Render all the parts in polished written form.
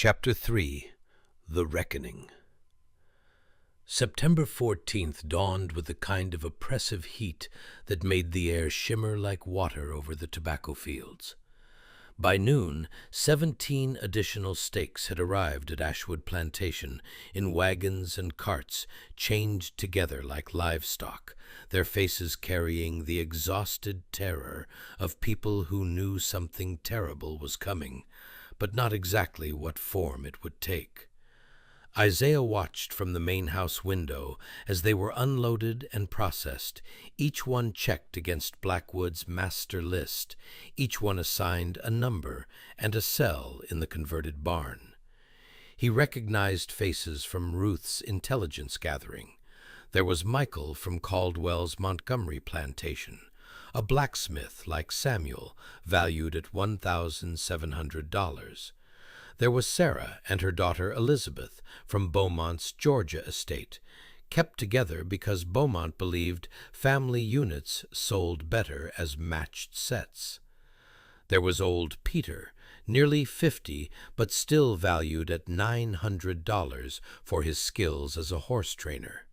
Chapter 3 The Reckoning. September 14th dawned with a kind of oppressive heat that made the air shimmer like water over the tobacco fields. By noon, 17 additional stakes had arrived at Ashwood Plantation in wagons and carts chained together like livestock, their faces carrying the exhausted terror of people who knew something terrible was coming, but not exactly what form it would take. Isaiah watched from the main house window as they were unloaded and processed, each one checked against Blackwood's master list, each one assigned a number and a cell in the converted barn. He recognized faces from Ruth's intelligence gathering. There was Michael from Caldwell's Montgomery plantation, a blacksmith like Samuel, valued at $1,700. There was Sarah and her daughter Elizabeth from Beaumont's Georgia estate, kept together because Beaumont believed family units sold better as matched sets. There was old Peter, nearly 50, but still valued at $900 for his skills as a horse trainer.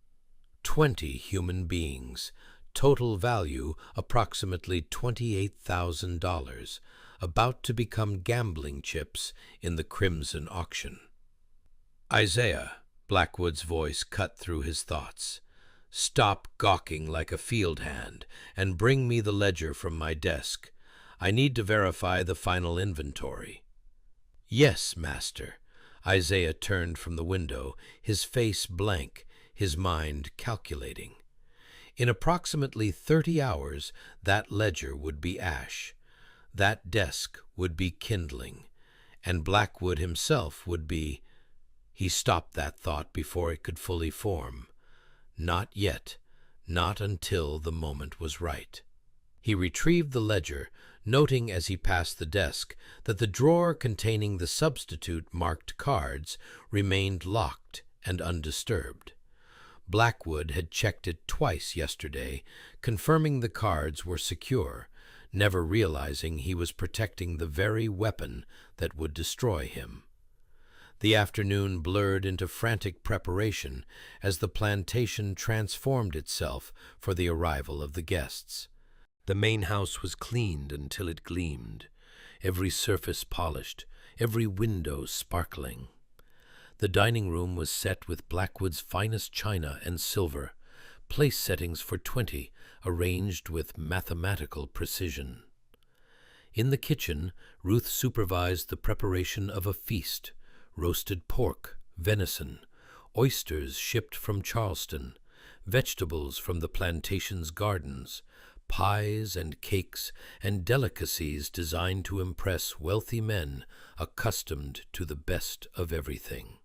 20 human beings, total value approximately $28,000, about to become gambling chips in the crimson auction. Isaiah, Blackwood's voice cut through his thoughts. Stop gawking like a field hand and bring me the ledger from my desk. I need to verify the final inventory. Yes, master. Isaiah turned from the window, his face blank, his mind calculating. In approximately 30 hours, that ledger would be ash. That desk would be kindling, and Blackwood himself would be— He stopped that thought before it could fully form. Not yet, not until the moment was right. He retrieved the ledger, noting as he passed the desk that the drawer containing the substitute marked cards remained locked and undisturbed. Blackwood had checked it twice yesterday, confirming the cards were secure, never realizing he was protecting the very weapon that would destroy him. The afternoon blurred into frantic preparation as the plantation transformed itself for the arrival of the guests. The main house was cleaned until it gleamed, every surface polished, every window sparkling. The dining room was set with Blackwood's finest china and silver, place settings for 20, arranged with mathematical precision. In the kitchen, Ruth supervised the preparation of a feast: roasted pork, venison, oysters shipped from Charleston, vegetables from the plantation's gardens, pies and cakes and delicacies designed to impress wealthy men accustomed to the best of everything.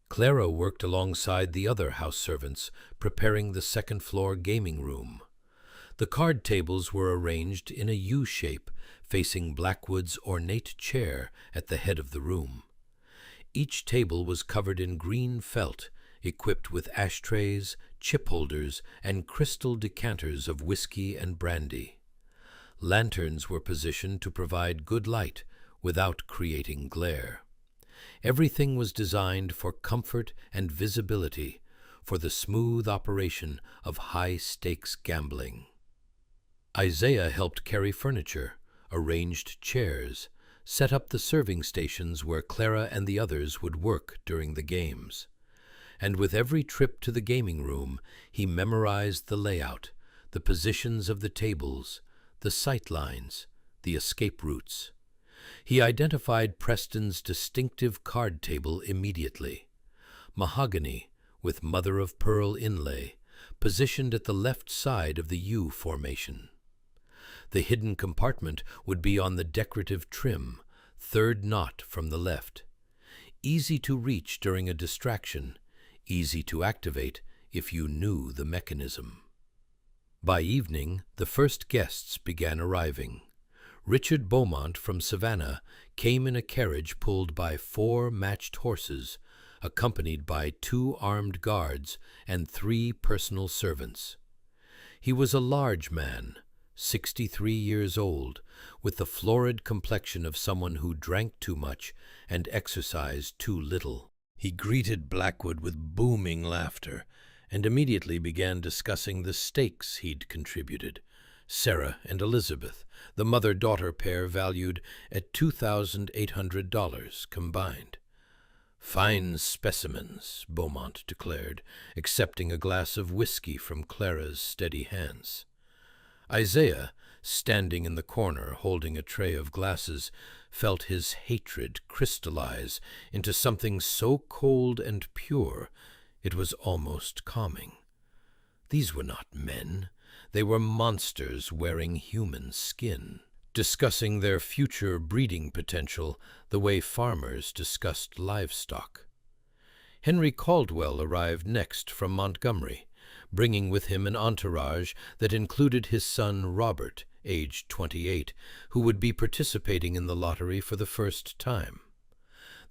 Clara worked alongside the other house servants, preparing the second-floor gaming room. The card tables were arranged in a U-shape, facing Blackwood's ornate chair at the head of the room. Each table was covered in green felt, equipped with ashtrays, chip holders, and crystal decanters of whiskey and brandy. Lanterns were positioned to provide good light without creating glare. Everything was designed for comfort and visibility, for the smooth operation of high-stakes gambling. Isaiah helped carry furniture, arranged chairs, set up the serving stations where Clara and the others would work during the games. And with every trip to the gaming room, he memorized the layout, the positions of the tables, the sight lines, the escape routes. He identified Preston's distinctive card table immediately. Mahogany, with mother-of-pearl inlay, positioned at the left side of the U formation. The hidden compartment would be on the decorative trim, third knot from the left. Easy to reach during a distraction, easy to activate if you knew the mechanism. By evening, the first guests began arriving. Richard Beaumont from Savannah came in a carriage pulled by 4 matched horses, accompanied by 2 armed guards and 3 personal servants. He was a large man, 63 years old, with the florid complexion of someone who drank too much and exercised too little. He greeted Blackwood with booming laughter and immediately began discussing the stakes he'd contributed. Sarah and Elizabeth, the mother-daughter pair, valued at $2,800 combined. "Fine specimens," Beaumont declared, accepting a glass of whiskey from Clara's steady hands. Isaiah, standing in the corner holding a tray of glasses, felt his hatred crystallize into something so cold and pure it was almost calming. These were not men. They were monsters wearing human skin, discussing their future breeding potential the way farmers discussed livestock. Henry Caldwell arrived next from Montgomery, bringing with him an entourage that included his son Robert, aged 28, who would be participating in the lottery for the first time.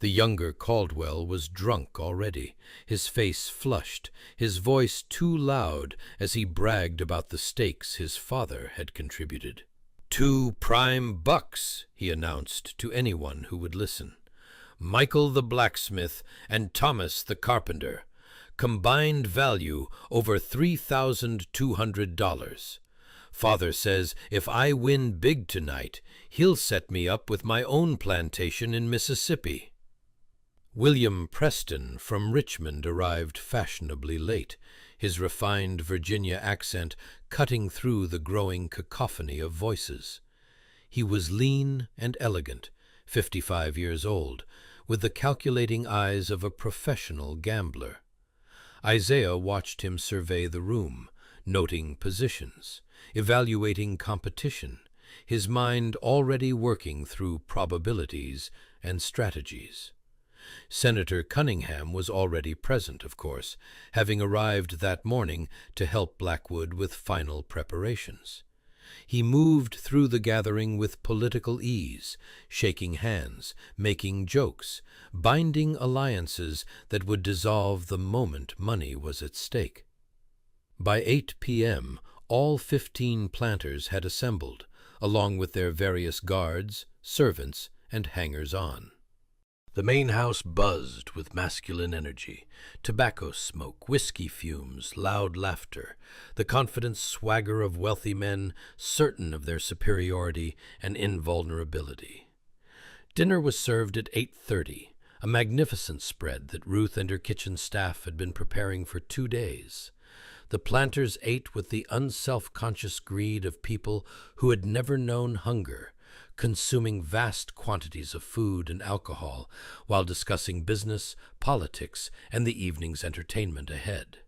The younger Caldwell was drunk already, his face flushed, his voice too loud as he bragged about the stakes his father had contributed. "2 prime bucks," he announced to anyone who would listen. "Michael the blacksmith and Thomas the carpenter. Combined value over $3,200. Father says if I win big tonight, he'll set me up with my own plantation in Mississippi." William Preston from Richmond arrived fashionably late, his refined Virginia accent cutting through the growing cacophony of voices. He was lean and elegant, 55 years old, with the calculating eyes of a professional gambler. Isaiah watched him survey the room, noting positions, evaluating competition, his mind already working through probabilities and strategies. Senator Cunningham was already present, of course, having arrived that morning to help Blackwood with final preparations. He moved through the gathering with political ease, shaking hands, making jokes, binding alliances that would dissolve the moment money was at stake. By 8 p.m., all 15 planters had assembled, along with their various guards, servants, and hangers-on. The main house buzzed with masculine energy, tobacco smoke, whiskey fumes, loud laughter, the confident swagger of wealthy men certain of their superiority and invulnerability. Dinner was served at 8:30, a magnificent spread that Ruth and her kitchen staff had been preparing for 2 days. The planters ate with the unself-conscious greed of people who had never known hunger, consuming vast quantities of food and alcohol while discussing business, politics, and the evening's entertainment ahead.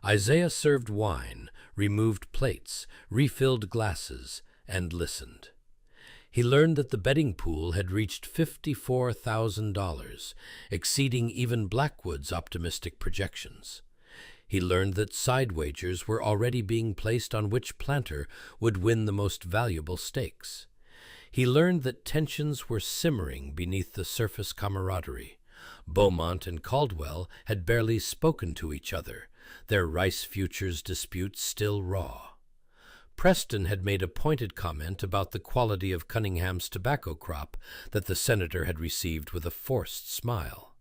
Isaiah served wine, removed plates, refilled glasses, and listened. He learned that the betting pool had reached $54,000, exceeding even Blackwood's optimistic projections. He learned that side wagers were already being placed on which planter would win the most valuable stakes. He learned that tensions were simmering beneath the surface camaraderie. Beaumont and Caldwell had barely spoken to each other, their rice futures dispute still raw. Preston had made a pointed comment about the quality of Cunningham's tobacco crop that the senator had received with a forced smile.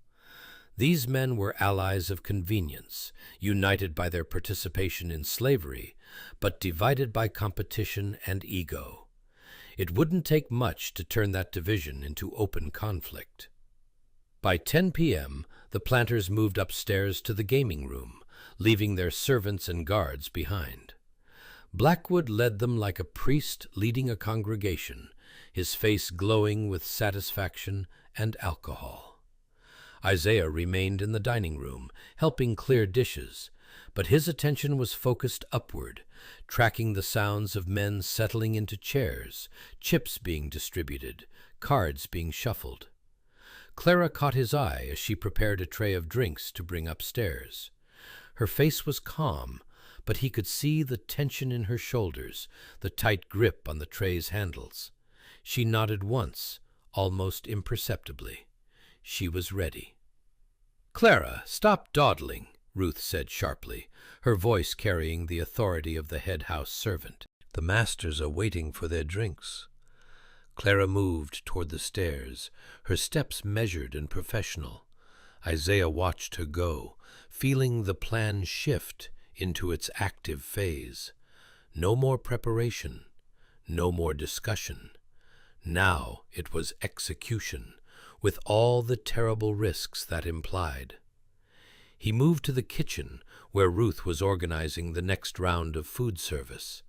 These men were allies of convenience, united by their participation in slavery, but divided by competition and ego. It wouldn't take much to turn that division into open conflict. By 10 p.m., the planters moved upstairs to the gaming room, leaving their servants and guards behind. Blackwood led them like a priest leading a congregation, his face glowing with satisfaction and alcohol. Isaiah remained in the dining room, helping clear dishes, but his attention was focused upward, tracking the sounds of men settling into chairs, chips being distributed, cards being shuffled. Clara caught his eye as she prepared a tray of drinks to bring upstairs. Her face was calm, but he could see the tension in her shoulders, the tight grip on the tray's handles. She nodded once, almost imperceptibly. She was ready. "Clara, stop dawdling," Ruth said sharply, her voice carrying the authority of the head house servant. The masters are waiting for their drinks." Clara moved toward the stairs, her steps measured and professional. Isaiah watched her go, feeling the plan shift into its active phase. No more preparation, no more discussion. Now it was execution, with all the terrible risks that implied. He moved to the kitchen, where Ruth was organizing the next round of food service.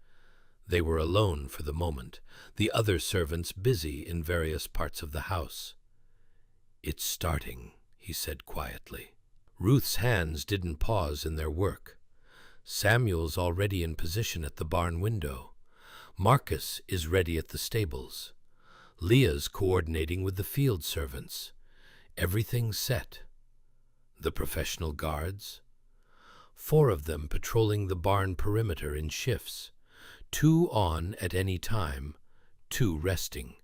They were alone for the moment, the other servants busy in various parts of the house. "It's starting," he said quietly. Ruth's hands didn't pause in their work. Samuel's already in position at the barn window. Marcus is ready at the stables. Leah's coordinating with the field servants. Everything's set. The professional guards? 4 of them patrolling the barn perimeter in shifts. 2 on at any time, 2 resting.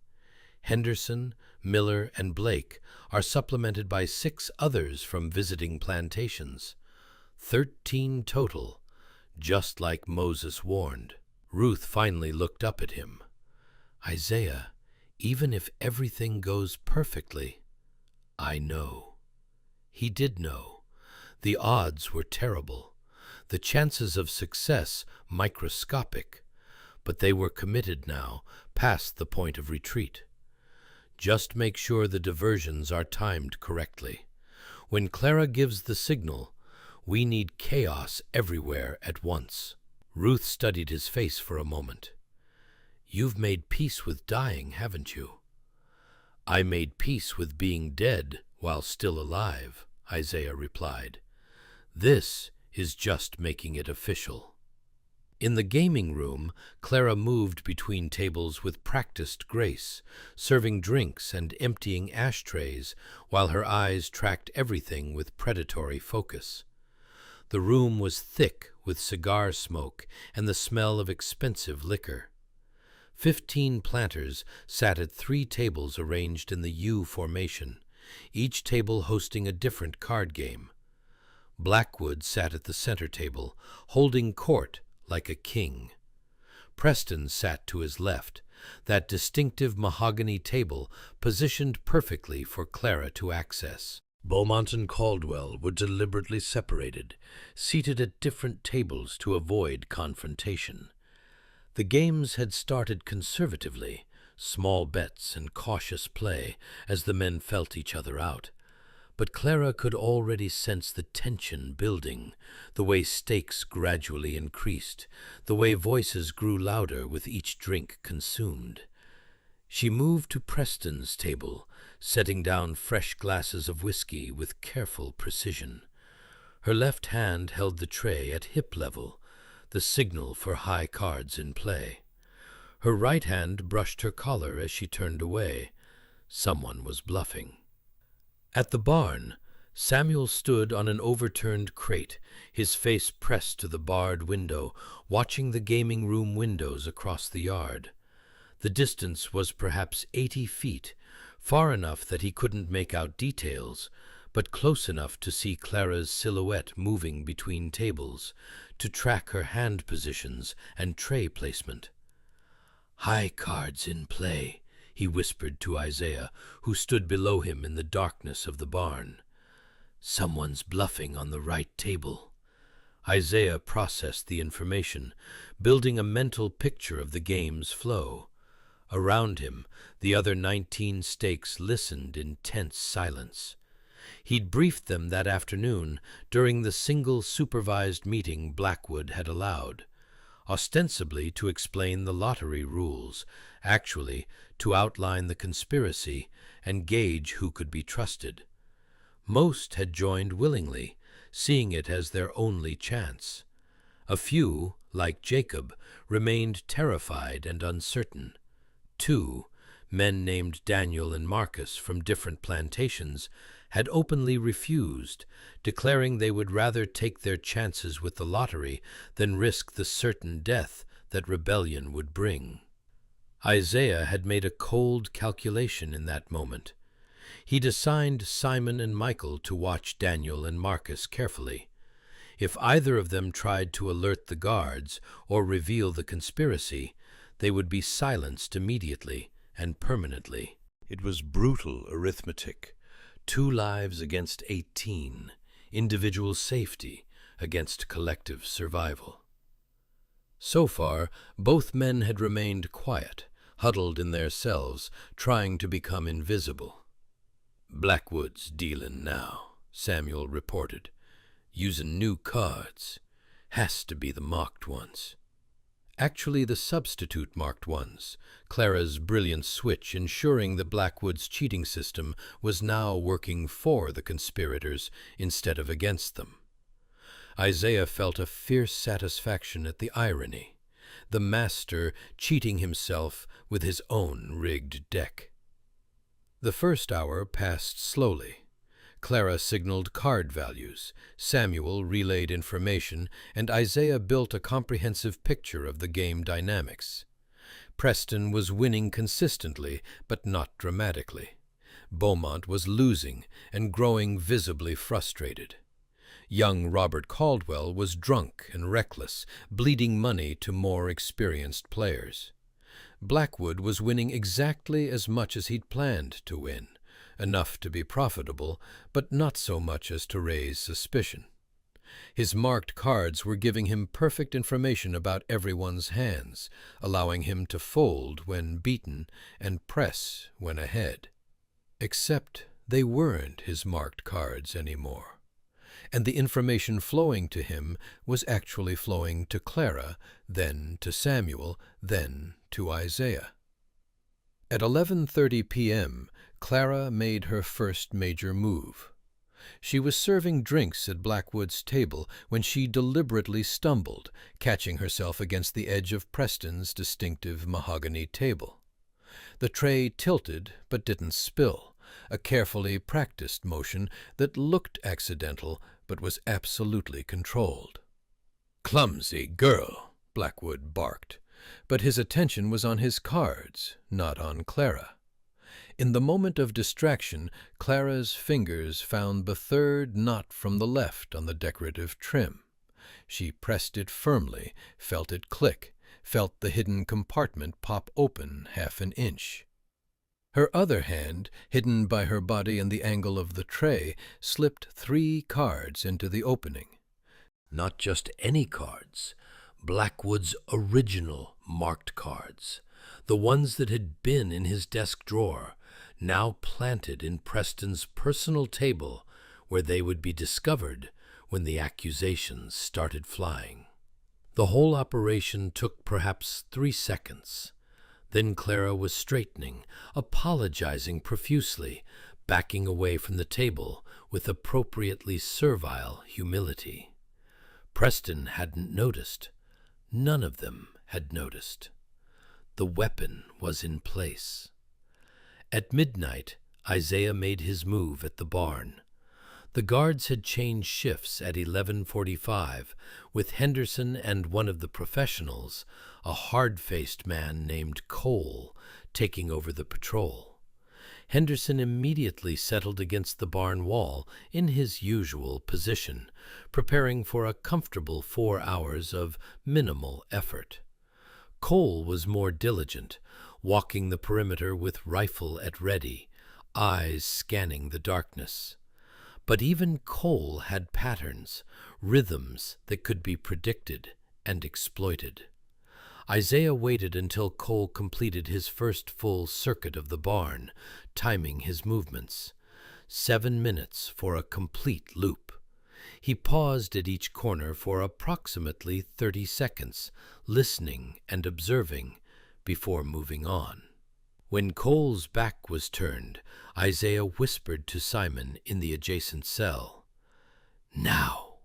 Henderson, Miller, and Blake are supplemented by 6 others from visiting plantations. 13 total, just like Moses warned. Ruth finally looked up at him. "Isaiah, even if everything goes perfectly, I know." He did know. The odds were terrible, the chances of success microscopic, but they were committed now, past the point of retreat. Just make sure the diversions are timed correctly. When Clara gives the signal, we need chaos everywhere at once. Ruth studied his face for a moment. "You've made peace with dying, haven't you?" "I made peace with being dead while still alive," Isaiah replied. "This is just making it official." In the gaming room, Clara moved between tables with practiced grace, serving drinks and emptying ashtrays while her eyes tracked everything with predatory focus. The room was thick with cigar smoke and the smell of expensive liquor. 15 planters sat at 3 tables arranged in the U formation, each table hosting a different card game. Blackwood sat at the center table, holding court like a king. Preston sat to his left, that distinctive mahogany table positioned perfectly for Clara to access. Beaumont and Caldwell were deliberately separated, seated at different tables to avoid confrontation. The games had started conservatively, small bets and cautious play as the men felt each other out. But Clara could already sense the tension building, the way stakes gradually increased, the way voices grew louder with each drink consumed. She moved to Preston's table, setting down fresh glasses of whiskey with careful precision. Her left hand held the tray at hip level, the signal for high cards in play. Her right hand brushed her collar as she turned away. Someone was bluffing. At the barn, Samuel stood on an overturned crate, his face pressed to the barred window, watching the gaming room windows across the yard. The distance was perhaps 80 feet, far enough that he couldn't make out details, but close enough to see Clara's silhouette moving between tables, to track her hand positions and tray placement. "High cards in play," he whispered to Isaiah, who stood below him in the darkness of the barn. "Someone's bluffing on the right table." Isaiah processed the information, building a mental picture of the game's flow. Around him, the other 19 stakes listened in tense silence. He'd briefed them that afternoon during the single supervised meeting Blackwood had allowed, ostensibly to explain the lottery rules, actually to outline the conspiracy and gauge who could be trusted. Most had joined willingly, seeing it as their only chance. A few, like Jacob, remained terrified and uncertain. 2, men named Daniel and Marcus from different plantations, had openly refused, declaring they would rather take their chances with the lottery than risk the certain death that rebellion would bring. Isaiah had made a cold calculation in that moment. He'd assigned Simon and Michael to watch Daniel and Marcus carefully. If either of them tried to alert the guards or reveal the conspiracy, they would be silenced immediately and permanently. It was brutal arithmetic. 2 lives against 18, individual safety against collective survival. So far, both men had remained quiet, huddled in their cells, trying to become invisible. "Blackwood's dealin' now," Samuel reported. "Using new cards. Has to be the marked ones." Actually, the substitute marked ones, Clara's brilliant switch ensuring that Blackwood's cheating system was now working for the conspirators instead of against them. Isaiah felt a fierce satisfaction at the irony, the master cheating himself with his own rigged deck. The first hour passed slowly. Clara signaled card values, Samuel relayed information, and Isaiah built a comprehensive picture of the game dynamics. Preston was winning consistently, but not dramatically. Beaumont was losing and growing visibly frustrated. Young Robert Caldwell was drunk and reckless, bleeding money to more experienced players. Blackwood was winning exactly as much as he'd planned to win, enough to be profitable, but not so much as to raise suspicion. His marked cards were giving him perfect information about everyone's hands, allowing him to fold when beaten and press when ahead. Except they weren't his marked cards anymore, and the information flowing to him was actually flowing to Clara, then to Samuel, then to Isaiah. At 11:30 p.m., Clara made her first major move. She was serving drinks at Blackwood's table when she deliberately stumbled, catching herself against the edge of Preston's distinctive mahogany table. The tray tilted but didn't spill, a carefully practiced motion that looked accidental but was absolutely controlled. "Clumsy girl," Blackwood barked, but his attention was on his cards, not on Clara. In the moment of distraction, Clara's fingers found the third knot from the left on the decorative trim. She pressed it firmly, felt it click, felt the hidden compartment pop open half an inch. Her other hand, hidden by her body and the angle of the tray, slipped 3 cards into the opening. Not just any cards, Blackwood's original marked cards, the ones that had been in his desk drawer, now planted in Preston's personal table where they would be discovered when the accusations started flying. The whole operation took perhaps 3 seconds. Then Clara was straightening, apologizing profusely, backing away from the table with appropriately servile humility. Preston hadn't noticed. None of them had noticed. The weapon was in place. At midnight, Isaiah made his move at the barn. The guards had changed shifts at 11:45, with Henderson and one of the professionals, a hard-faced man named Cole, taking over the patrol. Henderson immediately settled against the barn wall in his usual position, preparing for a comfortable 4 hours of minimal effort. Cole was more diligent, walking the perimeter with rifle at ready, eyes scanning the darkness. But even Cole had patterns, rhythms that could be predicted and exploited. Isaiah waited until Cole completed his first full circuit of the barn, timing his movements. 7 minutes for a complete loop. He paused at each corner for approximately 30 seconds, listening and observing, before moving on. When Cole's back was turned, Isaiah whispered to Simon in the adjacent cell, "Now."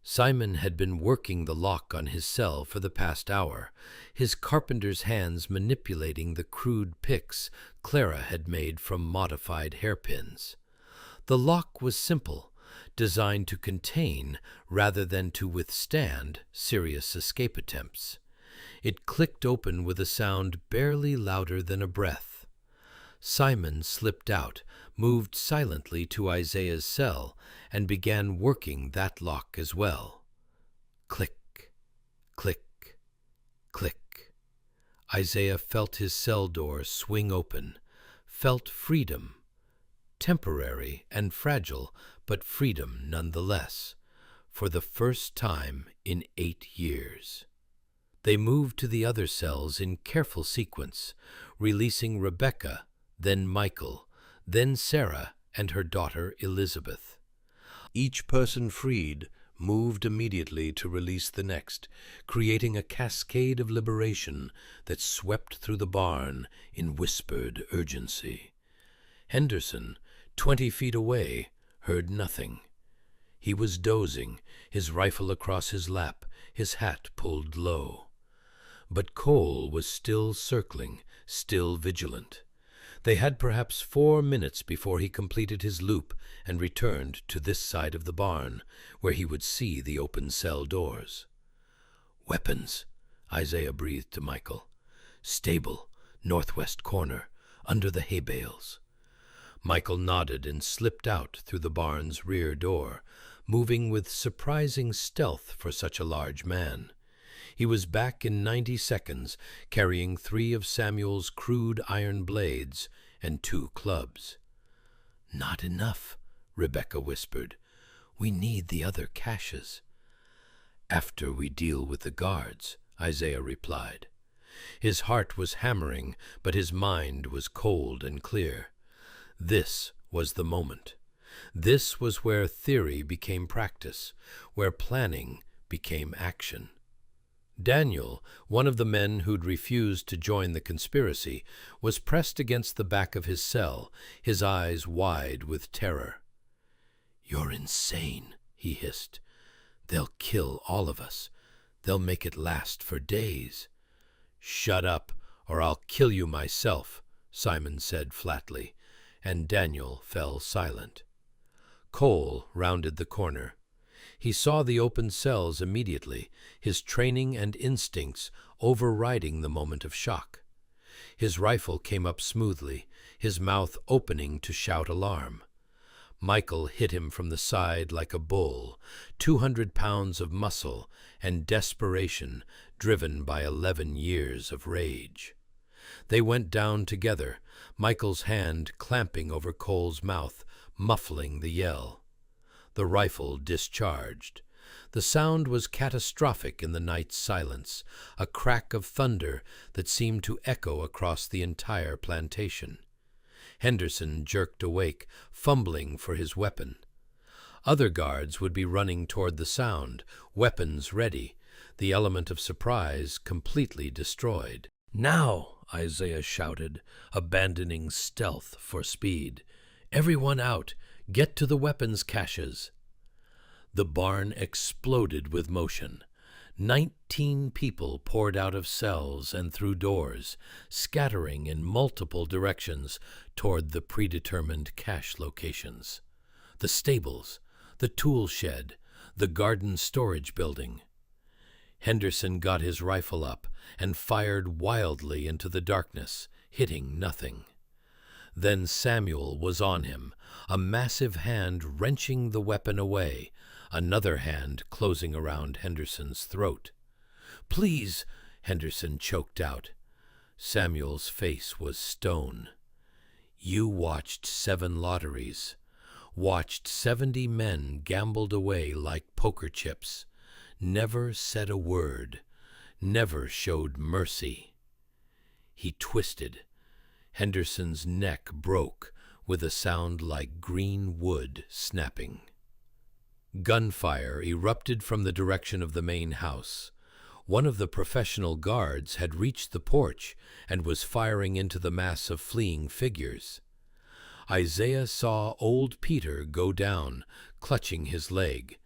Simon had been working the lock on his cell for the past hour, his carpenter's hands manipulating the crude picks Clara had made from modified hairpins. The lock was simple, designed to contain rather than to withstand serious escape attempts. It clicked open with a sound barely louder than a breath. Simon slipped out, moved silently to Isaiah's cell, and began working that lock as well. Click, click, click. Isaiah felt his cell door swing open, felt freedom. Temporary and fragile, but freedom nonetheless, for the first time in 8 years. They moved to the other cells in careful sequence, releasing Rebecca, then Michael, then Sarah and her daughter Elizabeth. Each person freed moved immediately to release the next, creating a cascade of liberation that swept through the barn in whispered urgency. Henderson, 20 feet away, heard nothing. He was dozing, his rifle across his lap, his hat pulled low. But Cole was still circling, still vigilant. They had perhaps 4 minutes before he completed his loop and returned to this side of the barn, where he would see the open cell doors. "Weapons," Isaiah breathed to Michael. "Stable, northwest corner, under the hay bales." Michael nodded and slipped out through the barn's rear door, moving with surprising stealth for such a large man. He was back in 90 seconds, carrying 3 of Samuel's crude iron blades and 2 clubs. "Not enough," Rebecca whispered. "We need the other caches." "After we deal with the guards," Isaiah replied. His heart was hammering, but his mind was cold and clear. This was the moment. This was where theory became practice, where planning became action. Daniel, one of the men who'd refused to join the conspiracy, was pressed against the back of his cell, his eyes wide with terror. "You're insane," he hissed. "They'll kill all of us. They'll make it last for days." "Shut up, or I'll kill you myself," Simon said flatly, and Daniel fell silent. Cole rounded the corner. He saw the open cells immediately, his training and instincts overriding the moment of shock. His rifle came up smoothly, his mouth opening to shout alarm. Michael hit him from the side like a bull, 200 pounds of muscle and desperation driven by 11 years of rage. They went down together, Michael's hand clamping over Cole's mouth, muffling the yell. The rifle discharged. The sound was catastrophic in the night's silence, a crack of thunder that seemed to echo across the entire plantation. Henderson jerked awake, fumbling for his weapon. Other guards would be running toward the sound, weapons ready, the element of surprise completely destroyed. "Now!" Isaiah shouted, abandoning stealth for speed. "Everyone out! Get to the weapons caches!" The barn exploded with motion. 19 people poured out of cells and through doors, scattering in multiple directions toward the predetermined cache locations. The stables, the tool shed, the garden storage building. Henderson got his rifle up and fired wildly into the darkness, hitting nothing. Then Samuel was on him, a massive hand wrenching the weapon away, another hand closing around Henderson's throat. "Please," Henderson choked out. Samuel's face was stone. "You watched 7 lotteries, watched 70 men gambled away like poker chips, never said a word, never showed mercy." He twisted. Henderson's neck broke with a sound like green wood snapping. Gunfire erupted from the direction of the main house. One of the professional guards had reached the porch and was firing into the mass of fleeing figures. Isaiah saw old Peter go down, clutching his leg,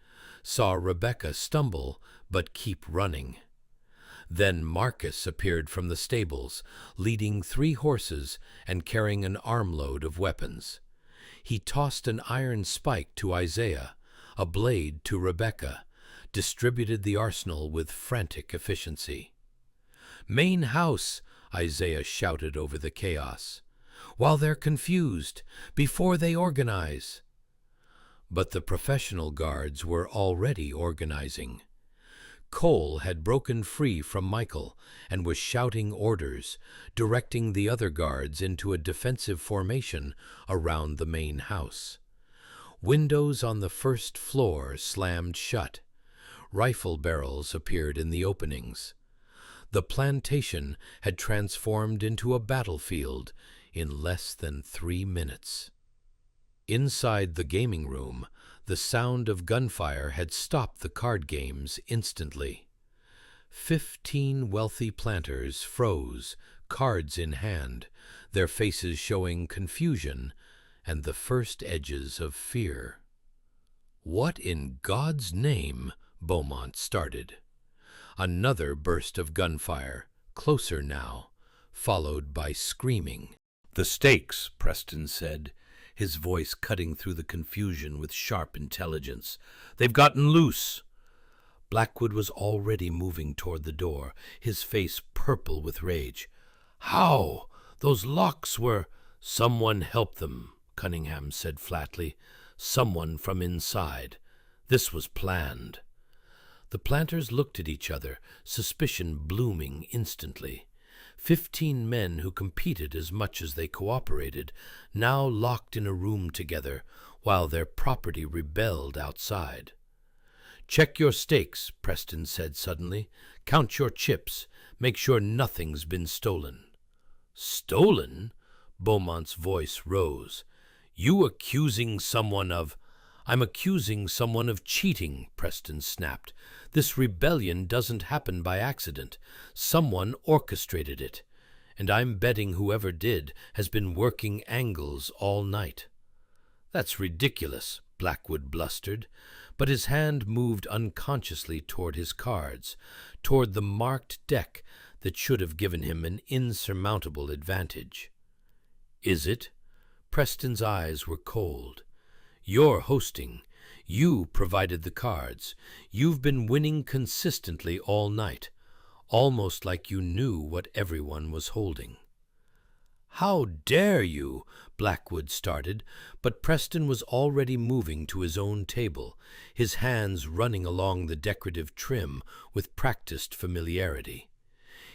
saw Rebecca stumble but keep running. Then Marcus appeared from the stables, leading 3 horses and carrying an armload of weapons. He tossed an iron spike to Isaiah, a blade to Rebecca, distributed the arsenal with frantic efficiency. "Main house!" Isaiah shouted over the chaos. while they're confused, before they organize." But the professional guards were already organizing. Cole had broken free from Michael and was shouting orders, directing the other guards into a defensive formation around the main house. Windows on the first floor slammed shut. Rifle barrels appeared in the openings. The plantation had transformed into a battlefield in less than 3 minutes. Inside the gaming room, the sound of gunfire had stopped the card games instantly. 15 wealthy planters froze, cards in hand, their faces showing confusion and the first edges of fear. "What in God's name?" Beaumont started. Another burst of gunfire, closer now, followed by screaming. "The stakes," Preston said, his voice cutting through the confusion with sharp intelligence. "They've gotten loose." Blackwood was already moving toward the door, his face purple with rage. "How? Those locks were—" "Someone helped them," Cunningham said flatly. "Someone from inside. This was planned." The planters looked at each other, suspicion blooming instantly. 15 men who competed as much as they cooperated, now locked in a room together, while their property rebelled outside. "Check your stakes," Preston said suddenly. "Count your chips. Make sure nothing's been stolen." "Stolen?" Beaumont's voice rose. "You accusing someone of—" "I'm accusing someone of cheating," Preston snapped. "This rebellion doesn't happen by accident. Someone orchestrated it. And I'm betting whoever did has been working angles all night." "That's ridiculous," Blackwood blustered, but his hand moved unconsciously toward his cards, toward the marked deck that should have given him an insurmountable advantage. "Is it?" Preston's eyes were cold. "You're hosting. You provided the cards. You've been winning consistently all night, almost like you knew what everyone was holding." "How dare you?" Blackwood started, but Preston was already moving to his own table, his hands running along the decorative trim with practiced familiarity.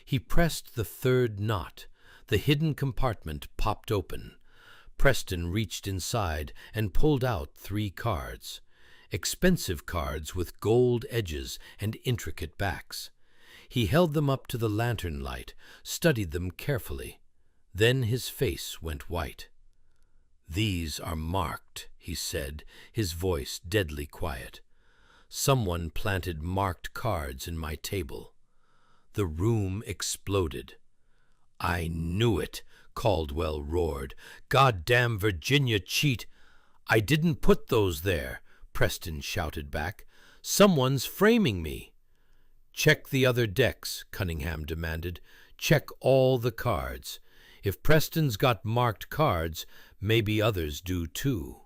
He pressed the third knot. The hidden compartment popped open. Preston reached inside and pulled out 3 cards. Expensive cards with gold edges and intricate backs. He held them up to the lantern light, studied them carefully. Then his face went white. "These are marked," he said, his voice deadly quiet. "Someone planted marked cards in my table." The room exploded. "I knew it," Caldwell roared. "Goddamn Virginia cheat!" "I didn't put those there," Preston shouted back. "Someone's framing me." "Check the other decks," Cunningham demanded. "Check all the cards. If Preston's got marked cards, maybe others do too."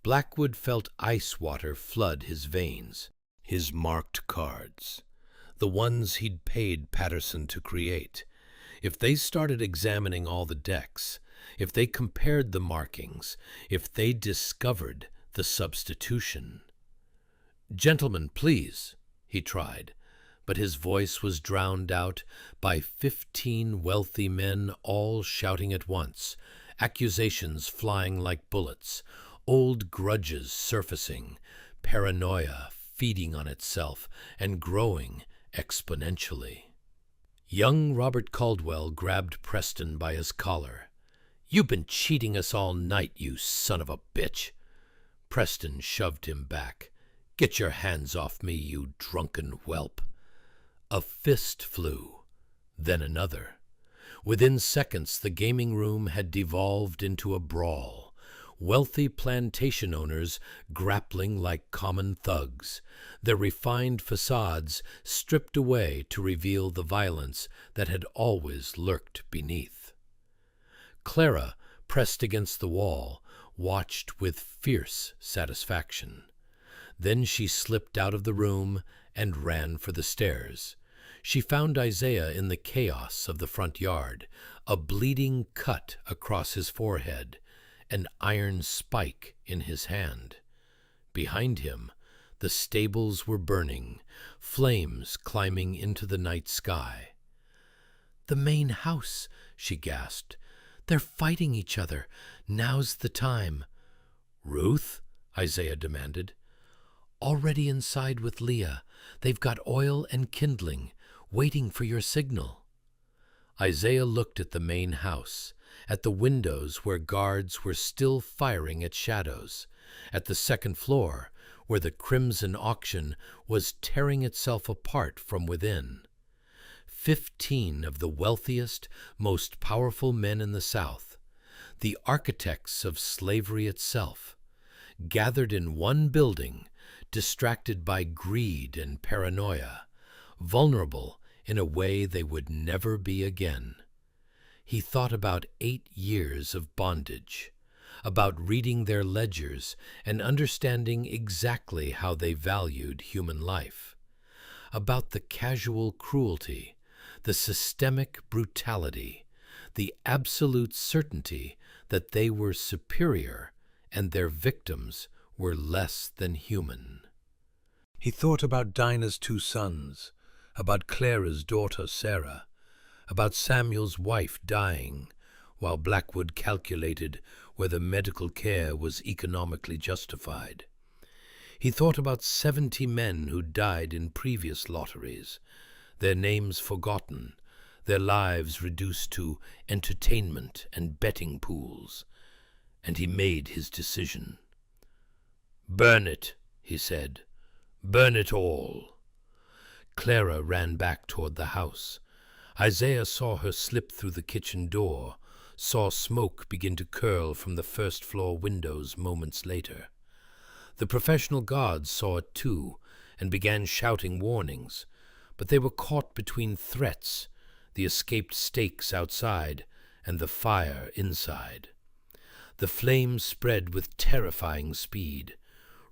Blackwood felt ice water flood his veins. His marked cards. The ones he'd paid Patterson to create. If they started examining all the decks, if they compared the markings, if they discovered the substitution. "Gentlemen, please," he tried, but his voice was drowned out by 15 wealthy men all shouting at once, accusations flying like bullets, old grudges surfacing, paranoia feeding on itself and growing exponentially. Young Robert Caldwell grabbed Preston by his collar. "You've been cheating us all night, you son of a bitch." Preston shoved him back. "Get your hands off me, you drunken whelp." A fist flew, then another. Within seconds, the gaming room had devolved into a brawl. Wealthy plantation owners grappling like common thugs, their refined facades stripped away to reveal the violence that had always lurked beneath. Clara, pressed against the wall, watched with fierce satisfaction. Then she slipped out of the room and ran for the stairs. She found Isaiah in the chaos of the front yard, a bleeding cut across his forehead, an iron spike in his hand. Behind him, the stables were burning, flames climbing into the night sky. "The main house," she gasped. "They're fighting each other. Now's the time." "Ruth?" Isaiah demanded. "Already inside with Leah. They've got oil and kindling, waiting for your signal." Isaiah looked at the main house, at the windows where guards were still firing at shadows, at the second floor where the crimson auction was tearing itself apart from within. 15 of the wealthiest, most powerful men in the South, the architects of slavery itself, gathered in one building, distracted by greed and paranoia, vulnerable in a way they would never be again. He thought about 8 years of bondage, about reading their ledgers and understanding exactly how they valued human life, about the casual cruelty, the systemic brutality, the absolute certainty that they were superior and their victims were less than human. He thought about Dinah's 2 sons, about Clara's daughter Sarah, about Samuel's wife dying, while Blackwood calculated whether medical care was economically justified. He thought about 70 men who died in previous lotteries, their names forgotten, their lives reduced to entertainment and betting pools, and he made his decision. "Burn it," he said. "Burn it all." Clara ran back toward the house. Isaiah saw her slip through the kitchen door, saw smoke begin to curl from the first-floor windows moments later. The professional guards saw it too, and began shouting warnings, but they were caught between threats, the escaped stakes outside and the fire inside. The flames spread with terrifying speed.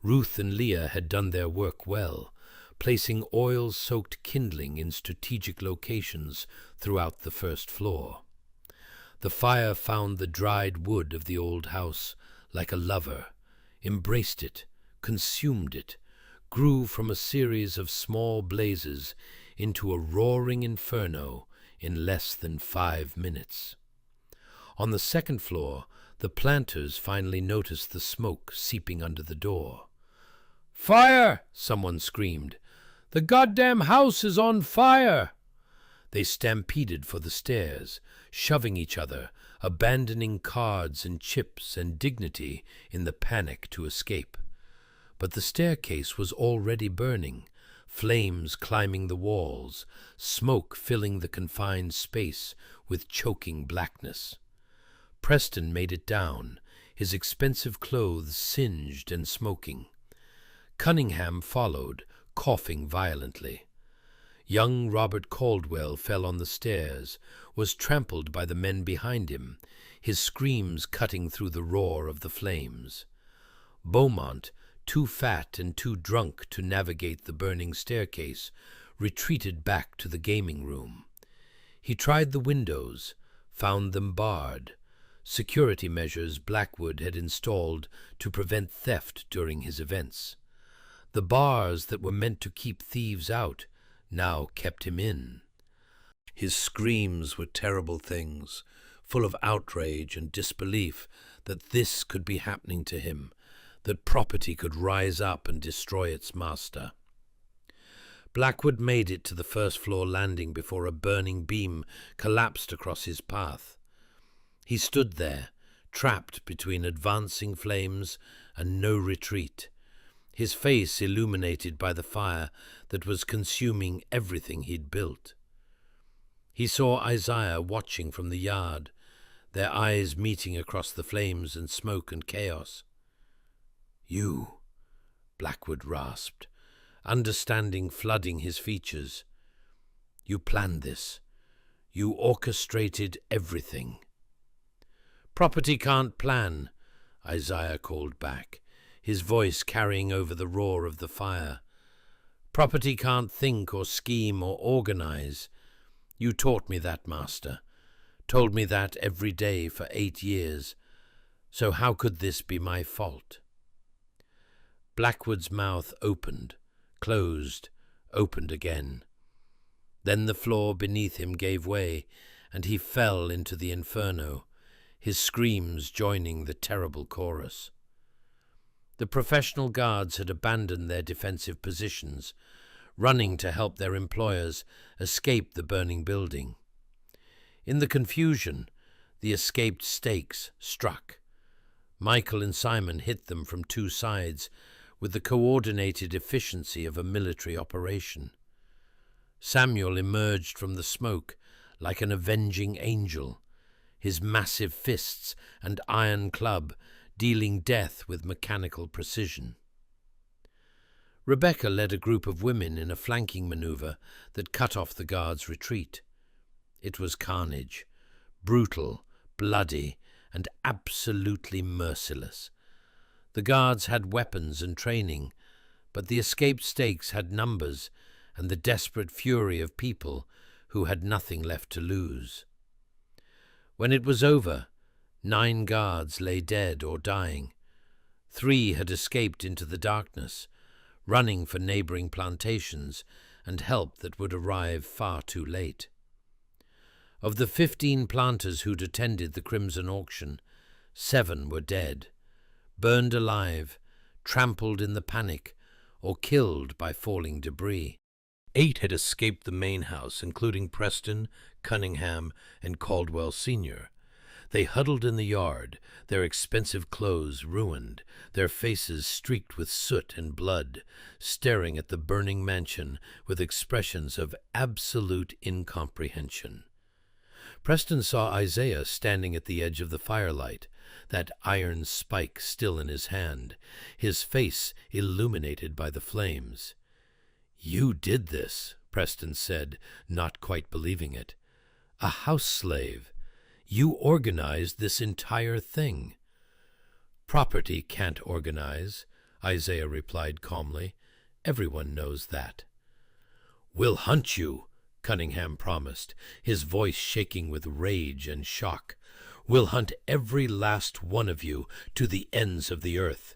Ruth and Leah had done their work well, placing oil-soaked kindling in strategic locations throughout the first floor. The fire found the dried wood of the old house like a lover, embraced it, consumed it, grew from a series of small blazes into a roaring inferno in less than 5 minutes. On the second floor, the planters finally noticed the smoke seeping under the door. "Fire!" someone screamed. "The goddamn house is on fire!" They stampeded for the stairs, shoving each other, abandoning cards and chips and dignity in the panic to escape. But the staircase was already burning, flames climbing the walls, smoke filling the confined space with choking blackness. Preston made it down, his expensive clothes singed and smoking. Cunningham followed, coughing violently. Young Robert Caldwell fell on the stairs, was trampled by the men behind him, his screams cutting through the roar of the flames. Beaumont, too fat and too drunk to navigate the burning staircase, retreated back to the gaming room. He tried the windows, found them barred, security measures Blackwood had installed to prevent theft during his events. The bars that were meant to keep thieves out now kept him in. His screams were terrible things, full of outrage and disbelief that this could be happening to him, that property could rise up and destroy its master. Blackwood made it to the first-floor landing before a burning beam collapsed across his path. He stood there, trapped between advancing flames and no retreat, his face illuminated by the fire that was consuming everything he'd built. He saw Isaiah watching from the yard, their eyes meeting across the flames and smoke and chaos. "You," Blackwood rasped, understanding flooding his features. "You planned this. You orchestrated everything." "Property can't plan," Isaiah called back, his voice carrying over the roar of the fire. Property can't think or scheme or organize. You taught me that, Master. Told me that every day for 8 years. So how could this be my fault? Blackwood's mouth opened, closed, opened again. Then the floor beneath him gave way, and he fell into the inferno, his screams joining the terrible chorus. The professional guards had abandoned their defensive positions, running to help their employers escape the burning building. In the confusion, the escaped stakes struck. Michael and Simon hit them from 2 sides with the coordinated efficiency of a military operation. Samuel emerged from the smoke like an avenging angel, his massive fists and iron club dealing death with mechanical precision. Rebecca led a group of women in a flanking maneuver that cut off the guards' retreat. It was carnage, brutal, bloody, and absolutely merciless. The guards had weapons and training, but the escaped stakes had numbers and the desperate fury of people who had nothing left to lose. When it was over, 9 guards lay dead or dying. 3 had escaped into the darkness, running for neighboring plantations and help that would arrive far too late. Of the 15 planters who'd attended the Crimson Auction, 7 were dead, burned alive, trampled in the panic, or killed by falling debris. 8 had escaped the main house, including Preston, Cunningham, and Caldwell Sr. They huddled in the yard, their expensive clothes ruined, their faces streaked with soot and blood, staring at the burning mansion with expressions of absolute incomprehension. Preston saw Isaiah standing at the edge of the firelight, that iron spike still in his hand, his face illuminated by the flames. "You did this," Preston said, not quite believing it. "A house slave. You organized this entire thing." "Property can't organize," Isaiah replied calmly. "Everyone knows that." "We'll hunt you," Cunningham promised, his voice shaking with rage and shock. "We'll hunt every last one of you to the ends of the earth.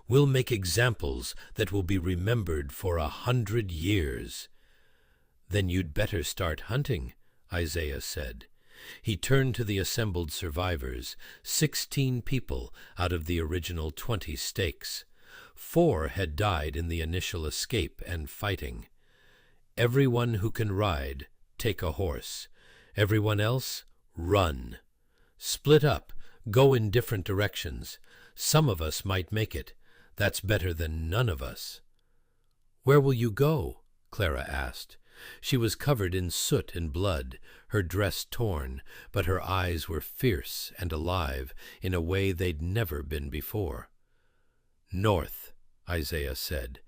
We'll make examples that will be remembered for 100 years." "Then you'd better start hunting," Isaiah said. He turned to the assembled survivors, 16 people out of the original 20 stakes. 4 had died in the initial escape and fighting. "Everyone who can ride, take a horse. Everyone else, run. Split up, go in different directions. Some of us might make it. That's better than none of us." "Where will you go?" Clara asked. She was covered in soot and blood, her dress torn, but her eyes were fierce and alive in a way they'd never been before. "North," Isaiah said.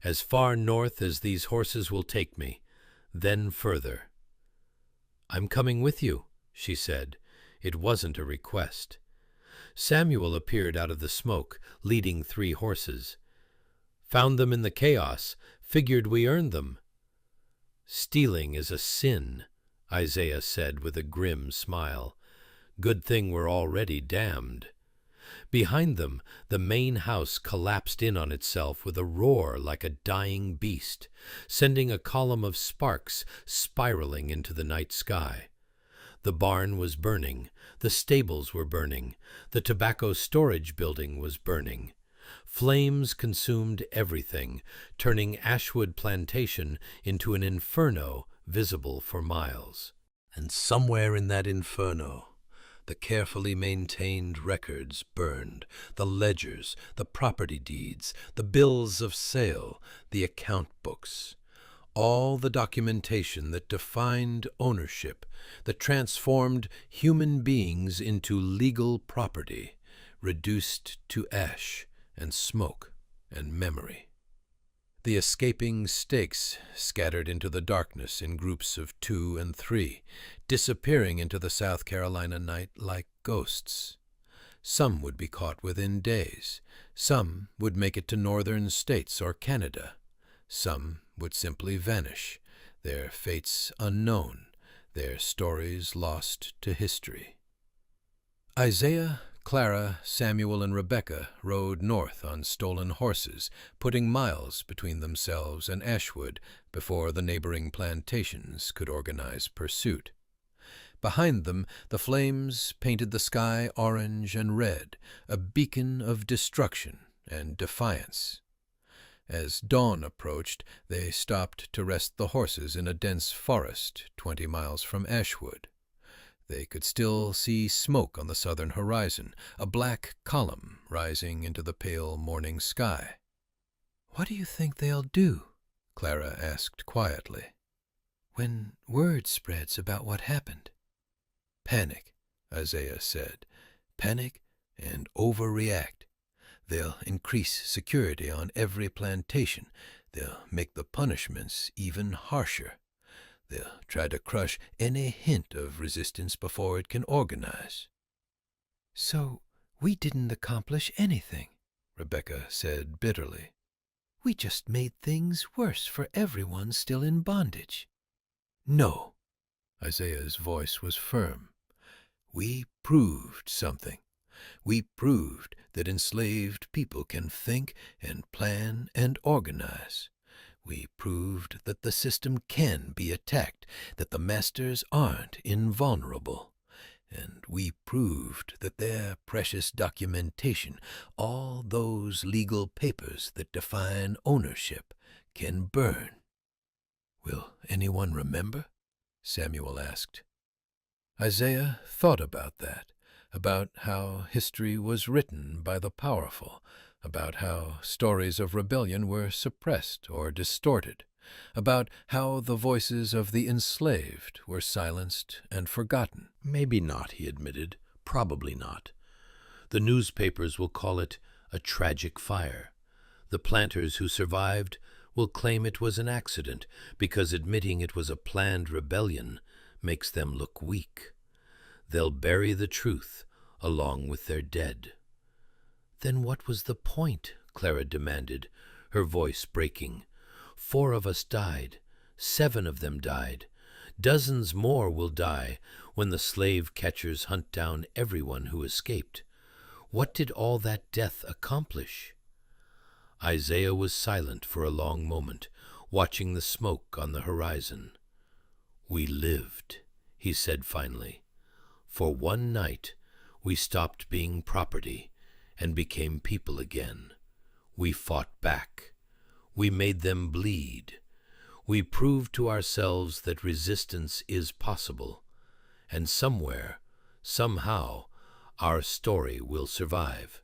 "As far north as these horses will take me, then further." "I'm coming with you," she said. It wasn't a request. Samuel appeared out of the smoke, leading 3 horses. "Found them in the chaos, figured we earned them." "Stealing is a sin," Isaiah said with a grim smile. "Good thing we're already damned." Behind them, the main house collapsed in on itself with a roar like a dying beast, sending a column of sparks spiraling into the night sky. The barn was burning, the stables were burning, the tobacco storage building was burning. Flames consumed everything, turning Ashwood Plantation into an inferno visible for miles. And somewhere in that inferno, the carefully maintained records burned, the ledgers, the property deeds, the bills of sale, the account books. All the documentation that defined ownership, that transformed human beings into legal property, reduced to ash and smoke and memory. The escaping stakes scattered into the darkness in groups of 2 and 3, disappearing into the South Carolina night like ghosts. Some would be caught within days. Some would make it to northern states or Canada. Some would simply vanish, their fates unknown, their stories lost to history. Isaiah, Clara, Samuel, and Rebecca rode north on stolen horses, putting miles between themselves and Ashwood before the neighboring plantations could organize pursuit. Behind them, the flames painted the sky orange and red, a beacon of destruction and defiance. As dawn approached, they stopped to rest the horses in a dense forest 20 miles from Ashwood. They could still see smoke on the southern horizon, a black column rising into the pale morning sky. "What do you think they'll do?" Clara asked quietly. "When word spreads about what happened?" "Panic," Isaiah said. "Panic and overreact. They'll increase security on every plantation. They'll make the punishments even harsher. They'll try to crush any hint of resistance before it can organize." "So we didn't accomplish anything," Rebecca said bitterly. "We just made things worse for everyone still in bondage." "No," Isaiah's voice was firm. "We proved something. We proved that enslaved people can think and plan and organize. We proved that the system can be attacked, that the masters aren't invulnerable. And we proved that their precious documentation, all those legal papers that define ownership, can burn." "Will anyone remember?" Samuel asked. Isaiah thought about that, about how history was written by the powerful, about how stories of rebellion were suppressed or distorted, about how the voices of the enslaved were silenced and forgotten. "Maybe not," he admitted. "Probably not. The newspapers will call it a tragic fire. The planters who survived will claim it was an accident because admitting it was a planned rebellion makes them look weak. They'll bury the truth along with their dead." "Then what was the point?" Clara demanded, her voice breaking. "4 of us died. 7 of them died. Dozens more will die when the slave catchers hunt down everyone who escaped. What did all that death accomplish?" Isaiah was silent for a long moment, watching the smoke on the horizon. "We lived," he said finally. "For one night, we stopped being property and became people again. We fought back. We made them bleed. We proved to ourselves that resistance is possible. And somewhere, somehow, our story will survive.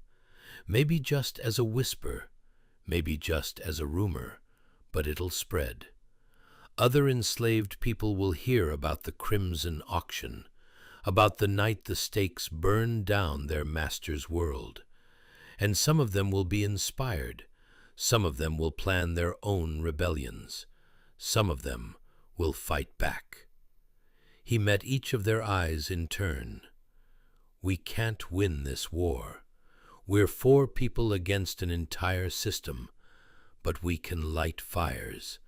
Maybe just as a whisper, maybe just as a rumor, but it'll spread. Other enslaved people will hear about the Crimson Auction, about the night the stakes burned down their master's world. And some of them will be inspired. Some of them will plan their own rebellions. Some of them will fight back." He met each of their eyes in turn. "We can't win this war. We're 4 people against an entire system, but we can light fires,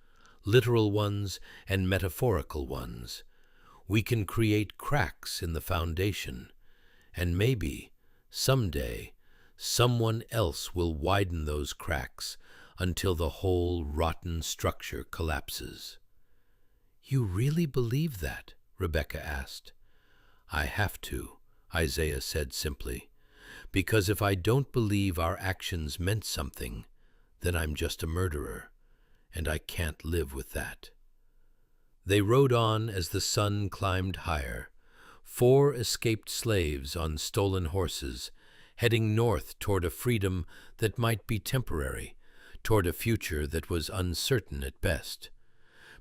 literal ones and metaphorical ones. We can create cracks in the foundation, and maybe, someday, someone else will widen those cracks until the whole rotten structure collapses." "You really believe that?" Rebecca asked. "I have to," Isaiah said simply, "because if I don't believe our actions meant something, then I'm just a murderer, and I can't live with that." They rode on as the sun climbed higher, 4 escaped slaves on stolen horses, heading north toward a freedom that might be temporary, toward a future that was uncertain at best.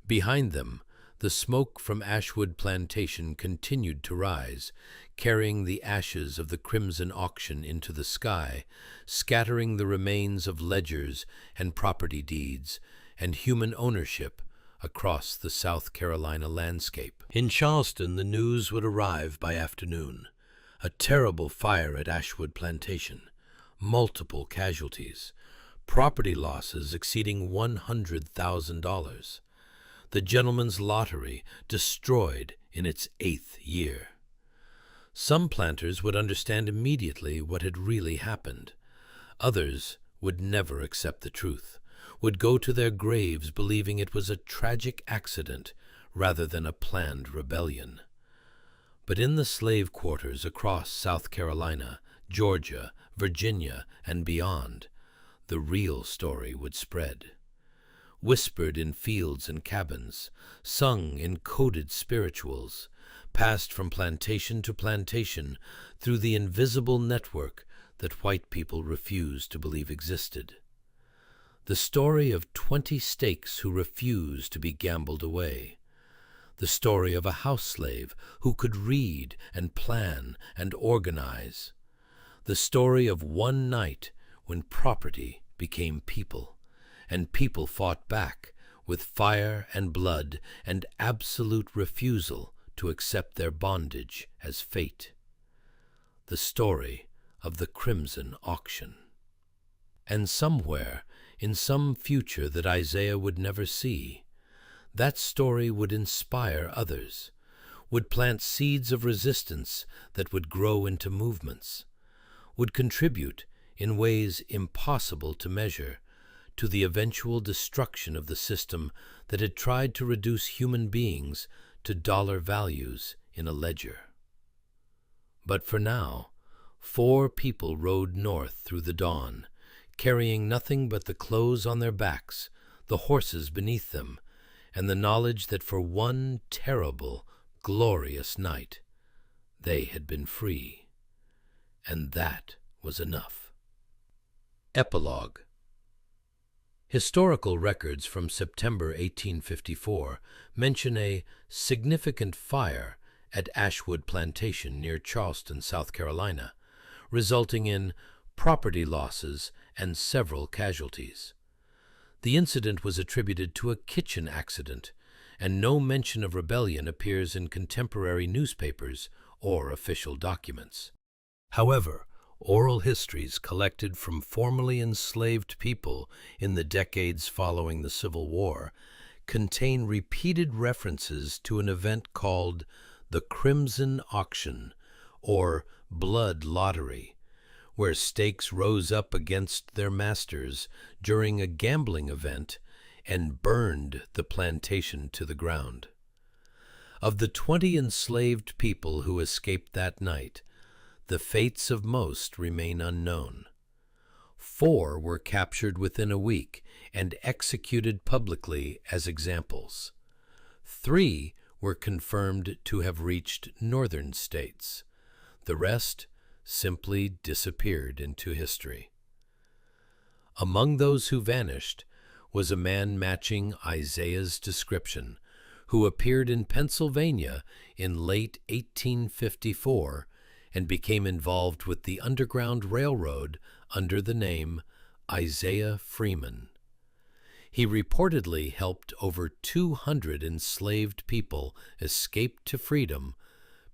Behind them, the smoke from Ashwood Plantation continued to rise, carrying the ashes of the Crimson Auction into the sky, scattering the remains of ledgers and property deeds and human ownership across the South Carolina landscape. In Charleston, the news would arrive by afternoon. A terrible fire at Ashwood Plantation, multiple casualties, property losses exceeding $100,000. The gentleman's lottery destroyed in its 8th year. Some planters would understand immediately what had really happened. Others would never accept the truth, would go to their graves believing it was a tragic accident rather than a planned rebellion. But in the slave quarters across South Carolina, Georgia, Virginia, and beyond, the real story would spread. Whispered in fields and cabins, sung in coded spirituals, passed from plantation to plantation through the invisible network that white people refused to believe existed. The story of 20 stakes who refused to be gambled away. The story of a house slave who could read and plan and organize. The story of one night when property became people, and people fought back with fire and blood and absolute refusal to accept their bondage as fate. The story of the Crimson Auction. And somewhere, in some future that Isaiah would never see, that story would inspire others, would plant seeds of resistance that would grow into movements, would contribute in ways impossible to measure to the eventual destruction of the system that had tried to reduce human beings to dollar values in a ledger. But for now, 4 people rode north through the dawn, carrying nothing but the clothes on their backs, the horses beneath them, and the knowledge that for one terrible, glorious night, they had been free. And that was enough. Epilogue. Historical records from September 1854 mention a significant fire at Ashwood Plantation near Charleston, South Carolina, resulting in property losses and several casualties. The incident was attributed to a kitchen accident, and no mention of rebellion appears in contemporary newspapers or official documents. However, oral histories collected from formerly enslaved people in the decades following the Civil War contain repeated references to an event called the Crimson Auction, or blood lottery, where stakes rose up against their masters during a gambling event and burned the plantation to the ground. Of the 20 enslaved people who escaped that night, the fates of most remain unknown. 4 were captured within a week and executed publicly as examples. 3 were confirmed to have reached northern states. The rest simply disappeared into history. Among those who vanished was a man matching Isaiah's description, who appeared in Pennsylvania in late 1854 and became involved with the Underground Railroad under the name Isaiah Freeman. He reportedly helped over 200 enslaved people escape to freedom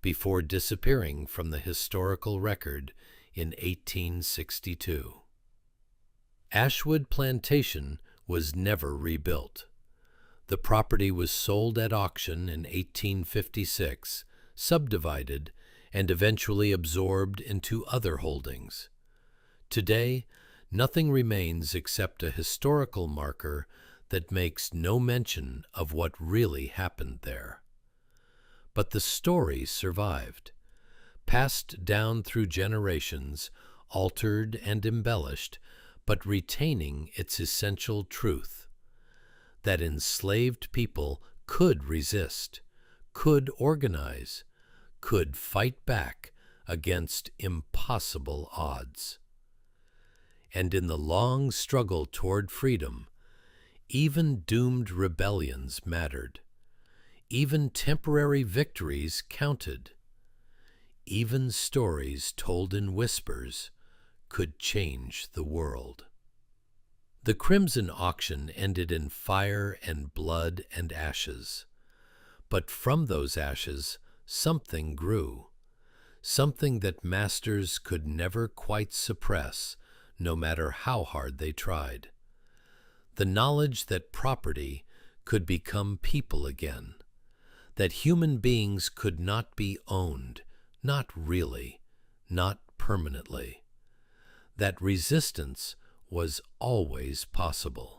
before disappearing from the historical record in 1862. Ashwood Plantation was never rebuilt. The property was sold at auction in 1856, subdivided, and eventually absorbed into other holdings. Today, nothing remains except a historical marker that makes no mention of what really happened there. But the story survived, passed down through generations, altered and embellished, but retaining its essential truth, that enslaved people could resist, could organize, could fight back against impossible odds. And in the long struggle toward freedom, even doomed rebellions mattered. Even temporary victories counted. Even stories told in whispers could change the world. The Crimson Auction ended in fire and blood and ashes. But from those ashes, something grew, something that masters could never quite suppress, no matter how hard they tried. The knowledge that property could become people again, that human beings could not be owned, not really, not permanently, that resistance was always possible.